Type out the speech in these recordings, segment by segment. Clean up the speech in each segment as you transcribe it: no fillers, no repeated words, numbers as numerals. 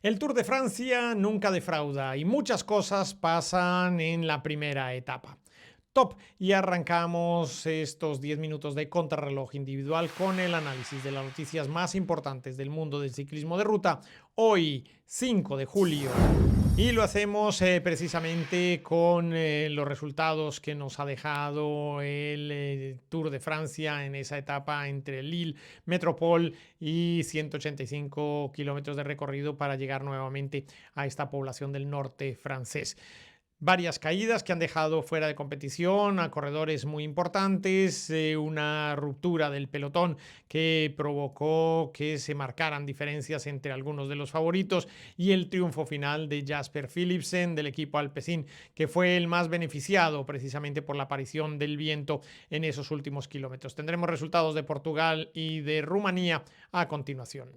El Tour de Francia nunca defrauda y muchas cosas pasan en la primera etapa. Top, y arrancamos estos 10 minutos de contrarreloj individual con el análisis de las noticias más importantes del mundo del ciclismo de ruta, hoy 5 de julio. Y lo hacemos precisamente con los resultados que nos ha dejado el Tour de Francia en esa etapa entre Lille, Metropole y 185 kilómetros de recorrido para llegar nuevamente a esta población del norte francés. Varias caídas que han dejado fuera de competición a corredores muy importantes, una ruptura del pelotón que provocó que se marcaran diferencias entre algunos de los favoritos y el triunfo final de Jasper Philipsen del equipo Alpecin, que fue el más beneficiado precisamente por la aparición del viento en esos últimos kilómetros. Tendremos resultados de Portugal y de Rumanía a continuación.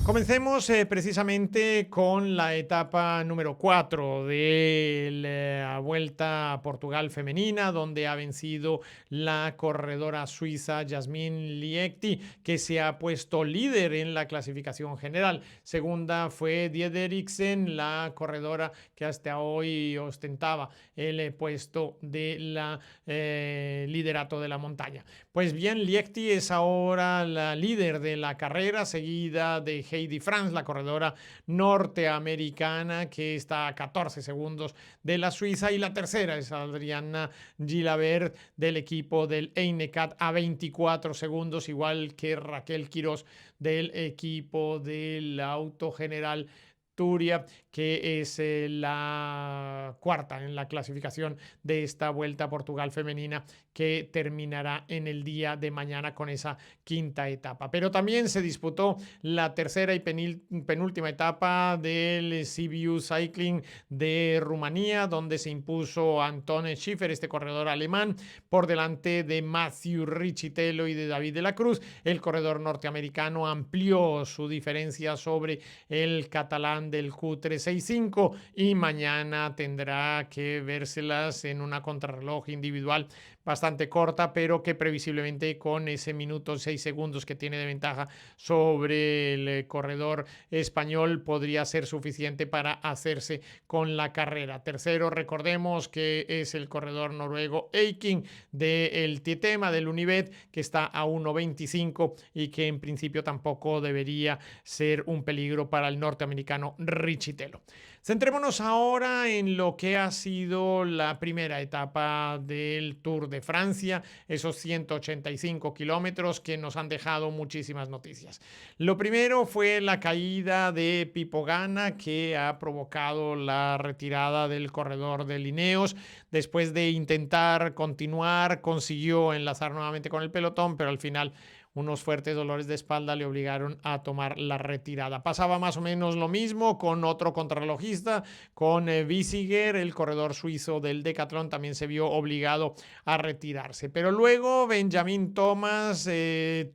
Comencemos precisamente con la etapa número 4 de la Vuelta a Portugal femenina, donde ha vencido la corredora suiza Jasmine Liechti, que se ha puesto líder en la clasificación general. Segunda fue Diederiksen, la corredora que hasta hoy ostentaba el puesto de la liderato de la montaña. Pues bien, Liechti es ahora la líder de la carrera, seguida de Heidi Franz, la corredora norteamericana, que está a 14 segundos de la suiza, y la tercera es Adriana Gilabert del equipo del Einecat a 24 segundos, igual que Raquel Quirós del equipo del Auto General Turia, que es la cuarta en la clasificación de esta Vuelta a Portugal femenina, que terminará en el día de mañana con esa quinta etapa. Pero también se disputó la tercera y penúltima etapa del Sibiu Cycling de Rumanía, donde se impuso Anton Schiffer, este corredor alemán, por delante de Matthew Richitello y de David de la Cruz. El corredor norteamericano amplió su diferencia sobre el catalán del Q365 y mañana tendrá que vérselas en una contrarreloj individual bastante corta, pero que previsiblemente con ese minuto 6 segundos que tiene de ventaja sobre el corredor español podría ser suficiente para hacerse con la carrera. Tercero, recordemos que es el corredor noruego Eiking del Tietema, del Unibet, que está a 1.25 y que en principio tampoco debería ser un peligro para el norteamericano Richitello. Centrémonos ahora en lo que ha sido la primera etapa del Tour de Francia, esos 185 kilómetros que nos han dejado muchísimas noticias. Lo primero fue la caída de Pipo Ganna, que ha provocado la retirada del corredor de Ineos. Después de intentar continuar, consiguió enlazar nuevamente con el pelotón, pero al final unos fuertes dolores de espalda le obligaron a tomar la retirada. Pasaba más o menos lo mismo con otro contrarrelojista, con Wiesiger, el corredor suizo del Decathlon, también se vio obligado a retirarse. Pero luego Benjamin Thomas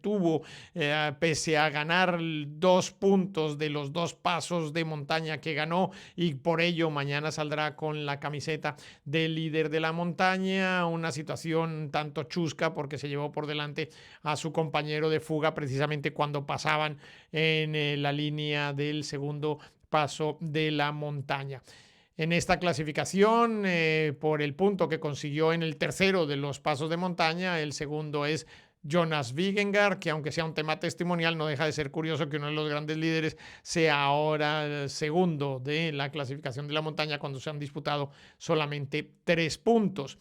tuvo, pese a ganar 2 puntos de los 2 pasos de montaña que ganó, y por ello mañana saldrá con la camiseta del líder de la montaña, una situación tanto chusca porque se llevó por delante a su compañero de fuga precisamente cuando pasaban en la línea del segundo paso de la montaña. En esta clasificación, por el punto que consiguió en el tercero de los pasos de montaña, el segundo es Jonas Vingegaard, que aunque sea un tema testimonial, no deja de ser curioso que uno de los grandes líderes sea ahora el segundo de la clasificación de la montaña cuando se han disputado solamente 3 puntos.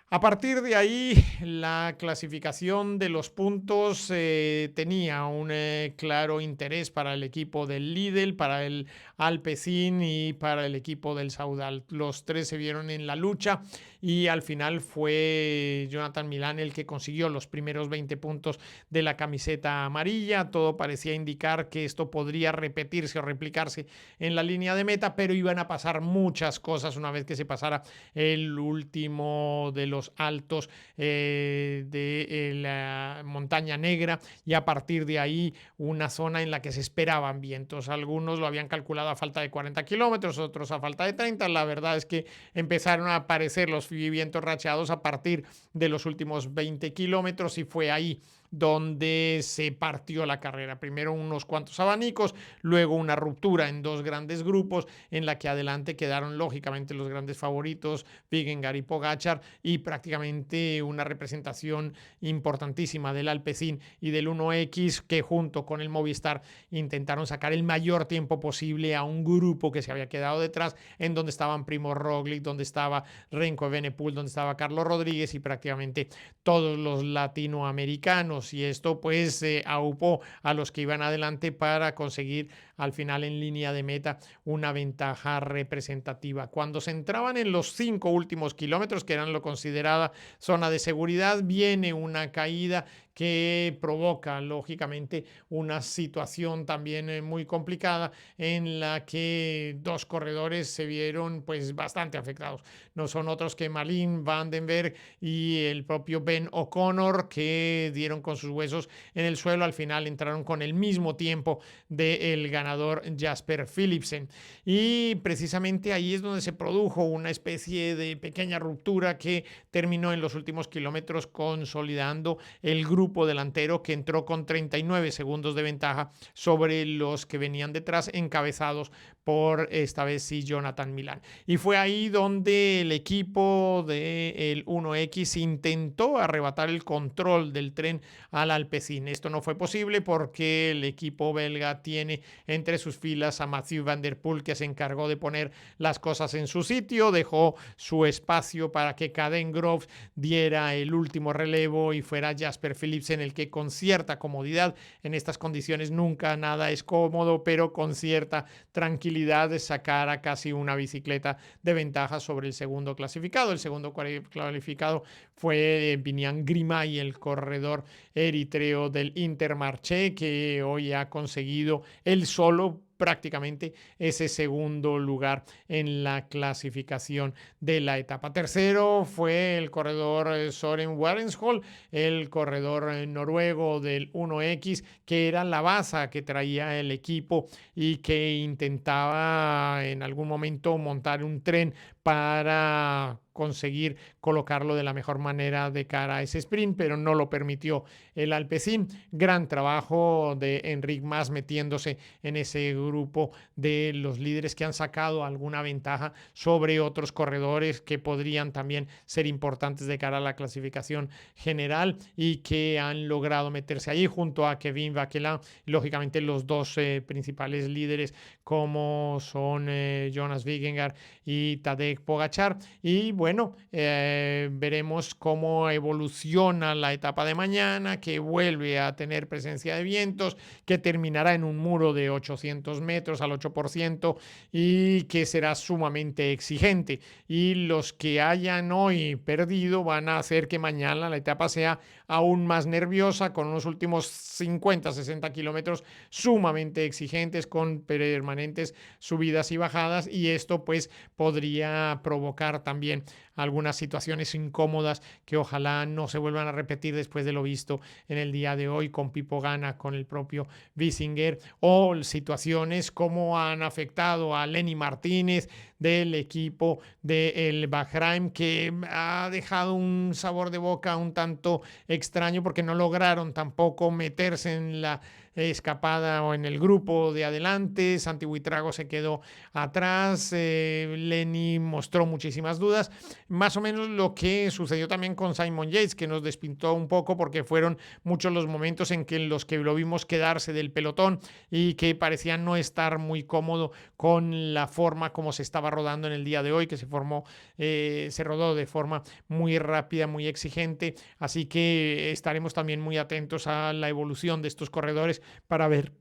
A partir de ahí, la clasificación de los puntos tenía un claro interés para el equipo del Lidl, para el Alpecin y para el equipo del Saudal. Los tres se vieron en la lucha y al final fue Jonathan Milán el que consiguió los primeros 20 puntos de la camiseta amarilla. Todo parecía indicar que esto podría repetirse o replicarse en la línea de meta, pero iban a pasar muchas cosas una vez que se pasara el último de los altos de la montaña negra, y a partir de ahí una zona en la que se esperaban vientos. Algunos lo habían calculado a falta de 40 kilómetros, otros a falta de 30. La verdad es que empezaron a aparecer los vientos racheados a partir de los últimos 20 kilómetros y fue ahí donde se partió la carrera. Primero unos cuantos abanicos, luego una ruptura en dos grandes grupos, en la que adelante quedaron lógicamente los grandes favoritos, Vingegaard y Pogačar, y prácticamente una representación importantísima del Alpecin y del 1X, que junto con el Movistar intentaron sacar el mayor tiempo posible a un grupo que se había quedado detrás, en donde estaban Primo Roglic, donde estaba Remco Evenepoel, donde estaba Carlos Rodríguez y prácticamente todos los latinoamericanos, y esto pues aupó a los que iban adelante para conseguir al final en línea de meta una ventaja representativa. Cuando se entraban en los 5 últimos kilómetros, que eran lo considerada zona de seguridad, viene una caída que provoca lógicamente una situación también muy complicada, en la que dos corredores se vieron pues bastante afectados. No son otros que Malin, Vandenberg y el propio Ben O'Connor, que dieron con sus huesos en el suelo. Al final entraron con el mismo tiempo del ganador Jasper Philipsen, y precisamente ahí es donde se produjo una especie de pequeña ruptura que terminó en los últimos kilómetros consolidando el grupo delantero, que entró con 39 segundos de ventaja sobre los que venían detrás, encabezados por esta vez sí Jonathan Milán. Y fue ahí donde el equipo del 1X intentó arrebatar el control del tren al Alpecin. Esto no fue posible porque el equipo belga tiene entre sus filas a Mathieu Van Der Poel, que se encargó de poner las cosas en su sitio, dejó su espacio para que Caden Groves diera el último relevo y fuera Jasper Philipsen el que, con cierta comodidad, en estas condiciones nunca nada es cómodo, pero con cierta tranquilidad, sacara casi una bicicleta de ventaja sobre el segundo clasificado. El segundo clasificado fue Biniam Girmay, el corredor eritreo del Intermarché, que hoy ha conseguido él solo prácticamente ese segundo lugar en la clasificación de la etapa. Tercero fue el corredor Søren Warrenshol, el corredor noruego del 1X, que era la baza que traía el equipo y que intentaba en algún momento montar un tren para conseguir colocarlo de la mejor manera de cara a ese sprint, pero no lo permitió el Alpecin. Gran trabajo de Enric Mas metiéndose en ese grupo de los líderes que han sacado alguna ventaja sobre otros corredores que podrían también ser importantes de cara a la clasificación general y que han logrado meterse allí junto a Kevin Vaquelin, lógicamente los dos principales líderes como son Jonas Vingegaard y Tadej Pogačar. Y bueno, veremos cómo evoluciona la etapa de mañana, que vuelve a tener presencia de vientos, que terminará en un muro de 800 metros al 8% y que será sumamente exigente. Y los que hayan hoy perdido van a hacer que mañana la etapa sea aún más nerviosa, con unos últimos 50-60 kilómetros sumamente exigentes, con permanentes subidas y bajadas, y esto pues podría provocar también algunas situaciones incómodas que ojalá no se vuelvan a repetir después de lo visto en el día de hoy con Pipo Gana, con el propio Bissinger, o situaciones como han afectado a Lenny Martínez del equipo del Bahrain, que ha dejado un sabor de boca un tanto extraño porque no lograron tampoco meterse en la escapada o en el grupo de adelante. Santi Buitrago se quedó atrás, Lenny mostró muchísimas dudas, más o menos lo que sucedió también con Simon Yates, que nos despintó un poco porque fueron muchos los momentos en los que lo vimos quedarse del pelotón y que parecía no estar muy cómodo con la forma como se estaba rodando en el día de hoy, que se rodó de forma muy rápida, muy exigente. Así que estaremos también muy atentos a la evolución de estos corredores para ver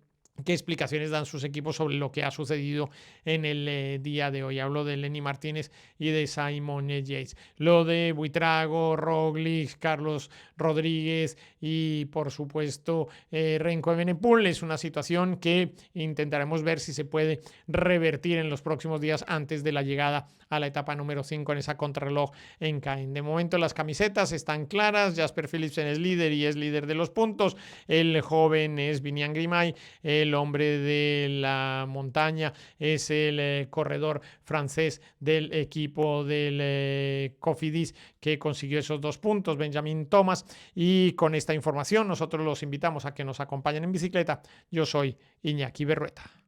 qué explicaciones dan sus equipos sobre lo que ha sucedido en el día de hoy. Hablo de Lenny Martínez y de Simon Yates. Lo de Buitrago, Roglic, Carlos Rodríguez y por supuesto Remco Evenepoel es una situación que intentaremos ver si se puede revertir en los próximos días antes de la llegada a la etapa número 5 en esa contrarreloj en Caen. De momento las camisetas están claras. Jasper Philipsen es líder y es líder de los puntos. El joven es Biniam Girmay. El el hombre de la montaña es el corredor francés del equipo del Cofidis que consiguió esos 2 puntos, Benjamin Thomas. Y con esta información nosotros los invitamos a que nos acompañen en bicicleta. Yo soy Iñaki Berrueta.